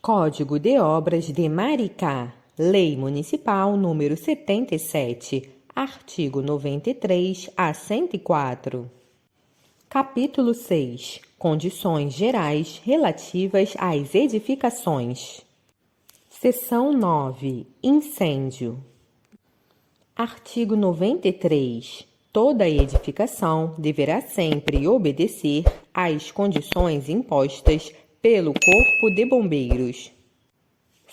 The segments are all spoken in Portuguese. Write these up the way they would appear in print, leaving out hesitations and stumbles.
Código de Obras de Maricá, Lei Municipal número 77, artigo 93 a 104. Capítulo 6. Condições gerais relativas às edificações. Seção 9. Incêndio. Artigo 93. Toda edificação deverá sempre obedecer às condições impostas pelo Corpo de Bombeiros.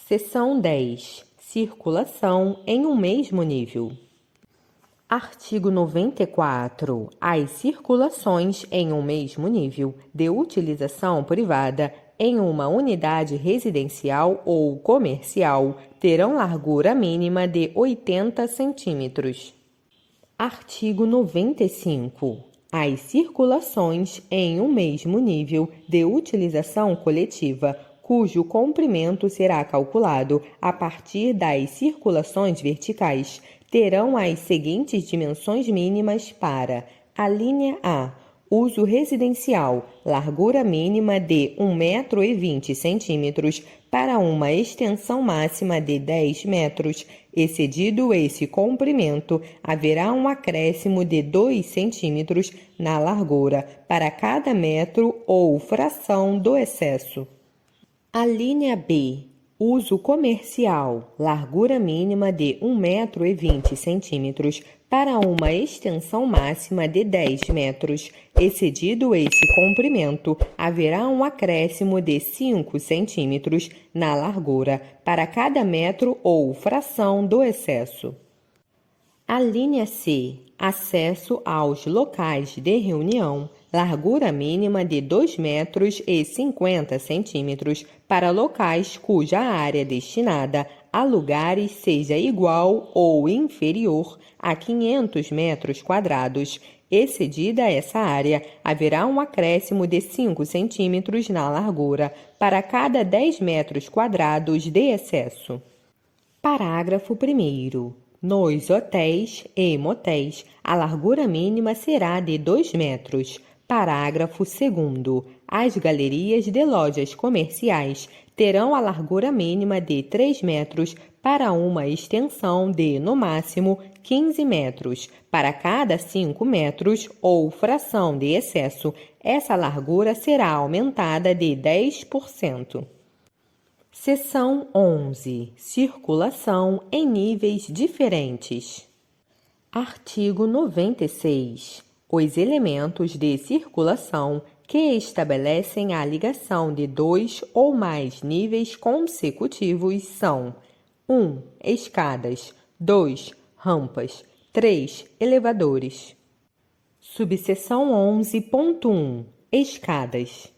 Seção 10. Circulação em um mesmo nível. Artigo 94. As circulações em um mesmo nível de utilização privada em uma unidade residencial ou comercial terão largura mínima de 80 centímetros. Artigo 95. As circulações em um mesmo nível de utilização coletiva, cujo comprimento será calculado a partir das circulações verticais, terão as seguintes dimensões mínimas para: a linha A, uso residencial, largura mínima de 1,20 m para uma extensão máxima de 10 metros. Excedido esse comprimento, haverá um acréscimo de 2 centímetros na largura para cada metro ou fração do excesso. A linha B, uso comercial, largura mínima de 1,20 m para uma extensão máxima de 10 metros. Excedido esse comprimento, haverá um acréscimo de 5 centímetros na largura para cada metro ou fração do excesso. A linha C, acesso aos locais de reunião, largura mínima de 2,50 m para locais cuja área destinada a lugares seja igual ou inferior a 500 metros quadrados. Excedida essa área, haverá um acréscimo de 5 centímetros na largura para cada 10 metros quadrados de excesso. Parágrafo 1º. Nos hotéis e motéis, a largura mínima será de 2 metros. Parágrafo 2º. As galerias de lojas comerciais terão a largura mínima de 3 metros para uma extensão de, no máximo, 15 metros. Para cada 5 metros ou fração de excesso, essa largura será aumentada de 10%. Seção 11. Circulação em níveis diferentes. Artigo 96. Os elementos de circulação que estabelecem a ligação de 2 ou mais níveis consecutivos são: 1. Escadas. 2. Rampas. 3. Elevadores. Subseção 11.1. Escadas.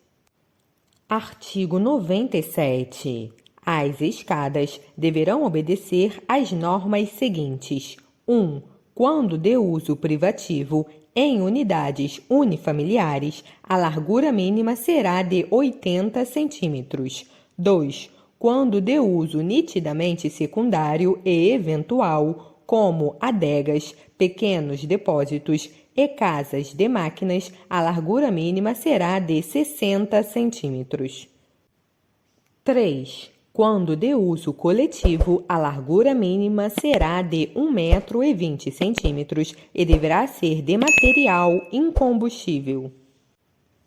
Artigo 97. As escadas deverão obedecer às normas seguintes: 1. Quando de uso privativo, em unidades unifamiliares, a largura mínima será de 80 centímetros. 2. Quando de uso nitidamente secundário e eventual, como adegas, pequenos depósitos e casas de máquinas, a largura mínima será de 60 centímetros. 3. Quando de uso coletivo, a largura mínima será de 1,20 m e deverá ser de material incombustível.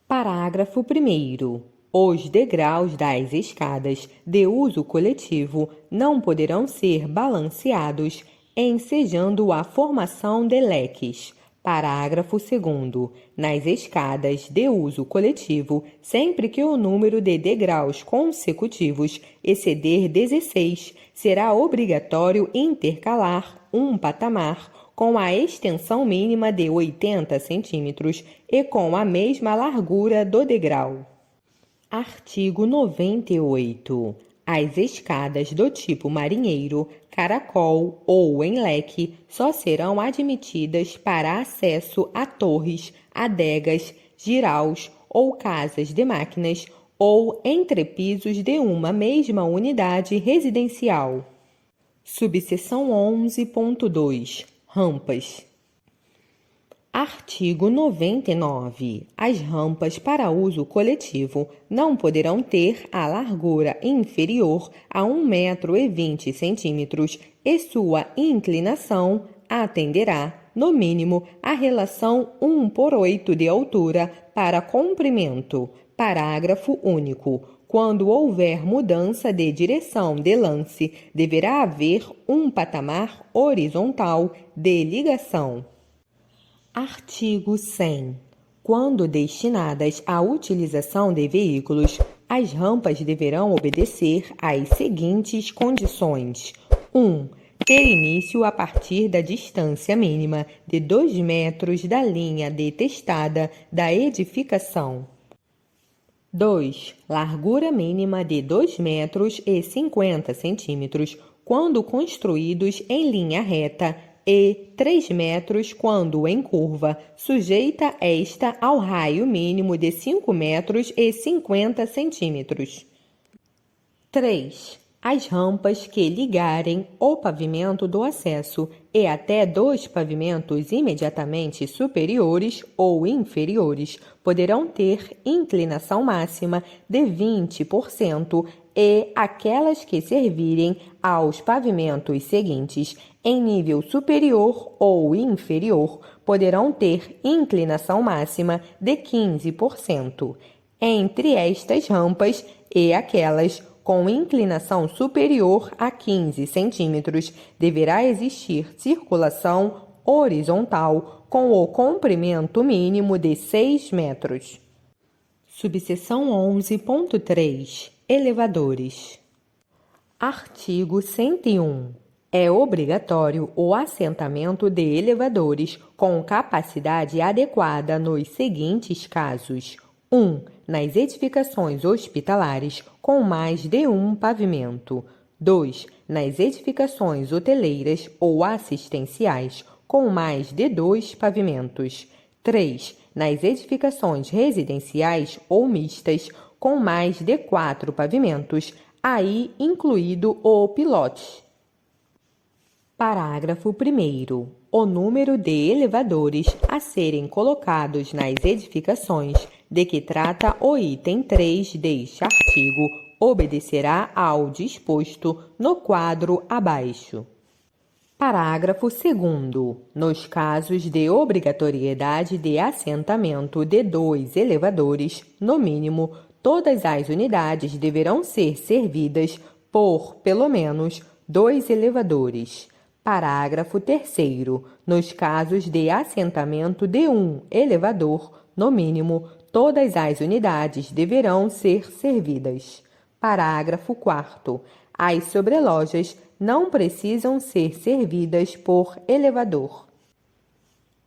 Parágrafo 1º. Os degraus das escadas de uso coletivo não poderão ser balanceados, ensejando a formação de leques. Parágrafo 2º. Nas escadas de uso coletivo, sempre que o número de degraus consecutivos exceder 16, será obrigatório intercalar um patamar com a extensão mínima de 80 centímetros e com a mesma largura do degrau. Artigo 98. As escadas do tipo marinheiro, caracol ou em leque só serão admitidas para acesso a torres, adegas, jiraus ou casas de máquinas ou entrepisos de uma mesma unidade residencial. Subseção 11.2. Rampas. Artigo 99. As rampas para uso coletivo não poderão ter a largura inferior a 1,20 m e sua inclinação atenderá, no mínimo, a relação 1/8 de altura para comprimento. Parágrafo único. Quando houver mudança de direção de lance, deverá haver um patamar horizontal de ligação. Artigo 100. Quando destinadas à utilização de veículos, as rampas deverão obedecer às seguintes condições: 1. Ter início a partir da distância mínima de 2 metros da linha detestada da edificação. 2. Largura mínima de 2,50 m quando construídos em linha reta e 3 metros quando em curva, sujeita esta ao raio mínimo de 5,50 m. 3. As rampas que ligarem o pavimento do acesso e até 2 pavimentos imediatamente superiores ou inferiores poderão ter inclinação máxima de 20% e aquelas que servirem aos pavimentos seguintes em nível superior ou inferior poderão ter inclinação máxima de 15%. Entre estas rampas e aquelas com inclinação superior a 15 centímetros, deverá existir circulação horizontal com o comprimento mínimo de 6 metros. Subseção 11.3. Elevadores. Artigo 101. É obrigatório o assentamento de elevadores com capacidade adequada nos seguintes casos: 1. Nas edificações hospitalares com mais de um pavimento. 2. Nas edificações hoteleiras ou assistenciais com mais de 2 pavimentos. 3. Nas edificações residenciais ou mistas com mais de 4 pavimentos, aí incluído o pilote. Parágrafo 1º. O número de elevadores a serem colocados nas edificações de que trata o item 3 deste artigo obedecerá ao disposto no quadro abaixo. Parágrafo 2º. Nos casos de obrigatoriedade de assentamento de 2 elevadores, no mínimo, todas as unidades deverão ser servidas por, pelo menos, 2 elevadores. Parágrafo 3º. Nos casos de assentamento de um elevador, no mínimo, todas as unidades deverão ser servidas. Parágrafo 4º. As sobrelojas não precisam ser servidas por elevador.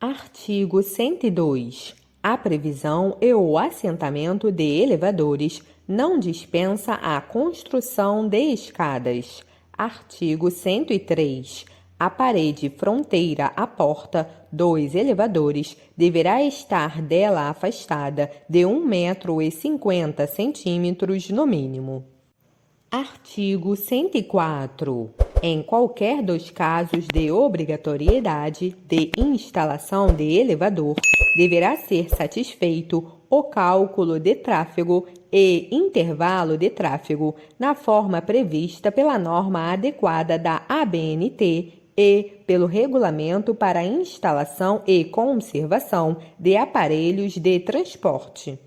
Artigo 102. A previsão e o assentamento de elevadores não dispensa a construção de escadas. Artigo 103. A parede fronteira à porta dos elevadores deverá estar dela afastada de 1,50 m no mínimo. Artigo 104. Em qualquer dos casos de obrigatoriedade de instalação de elevador, deverá ser satisfeito o cálculo de tráfego e intervalo de tráfego na forma prevista pela norma adequada da ABNT e pelo Regulamento para a Instalação e Conservação de Aparelhos de Transporte.